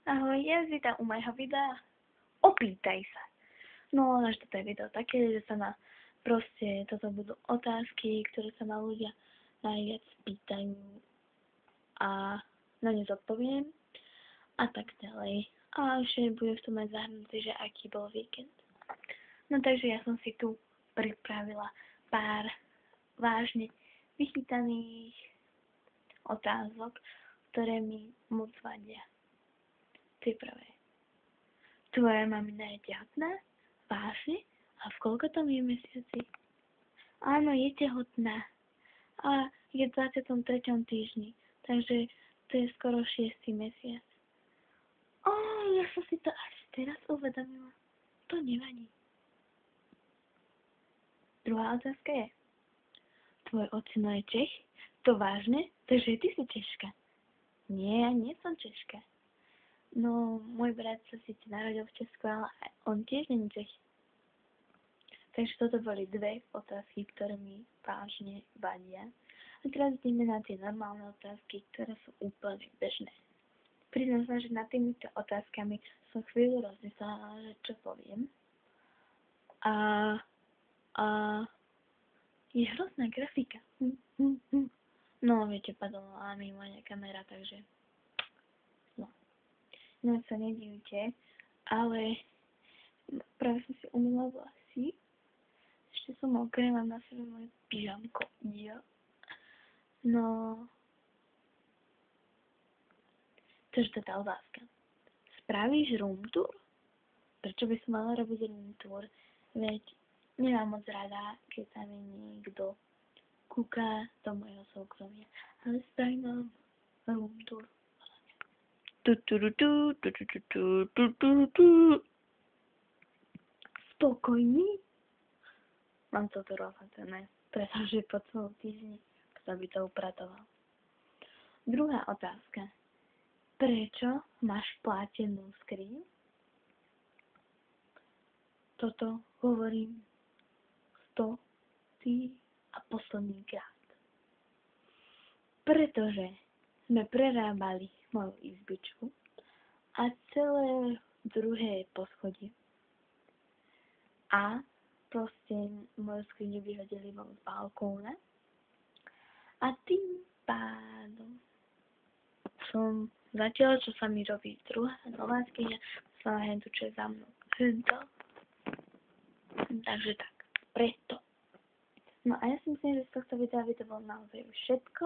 Ahoj, ja vítam u mojho videa. Opýtaj sa. No, až toto je video také, že sa ma proste, toto budú otázky, ktoré sa ma ľudia najviac pýtajú a na ne zodpoviem a tak ďalej. A ešte bude v tom aj zahrnuté, že aký bol víkend. No takže ja som si tu pripravila pár vážne vychytaných otázok, ktoré mi moc vadia. Ty prvé. Tvoja mamina je tehotná? Vážne? A v koľko je mesiaci? Áno, je tehotná. A je v 23. týždni, takže to je skoro 6. mesiac. Ja som si to až teraz uvedomila. To nevadí. Druhá otázka je. Tvoj ocino je Čech? To vážne? Takže ty si Češka. Nie, ja nie som Češka. No, môj brat sa síce narodil v Česku, ale on tiež nie je Čech. Takže toto boli dve otázky, ktoré mi vážne vadia. A teraz ideme na tie normálne otázky, ktoré sú úplne bežné. Priznám sa, že nad týmito otázkami som chvíľu rozmyslela, že čo poviem. A je hrozná grafika. No, viete, padala mi moja kamera, takže no sa nedivte, ale práve som si umýla vlasy. Ešte som mokré, mám na sebe moje pyžamko. Ja. No. Takže to je tá otázka. Spravíš room tour? Prečo by som mala robiť room tour? Veď nemám moc rada, keď sa mi niekto kúka do mojho súkromia. Ale spravím vám room tour. Spokojný? Mám toto rozhľadené, pretože po celom týždni kto by to upratoval. Druhá otázka. Prečo máš plátenú skriň? Toto hovorím 100 a posledný krát. Pretože sme prerábali moju izbičku a celé druhé poschodie. A proste moju skriňu vyhodili von z balkóna. A tým pádom som zatiaľ, čo sa mi robí druhá nová skriňa, som hentu, čo je za mnou. Hento. Takže tak, preto. No a ja si myslím, že z tohto videa by to bolo naozaj už všetko.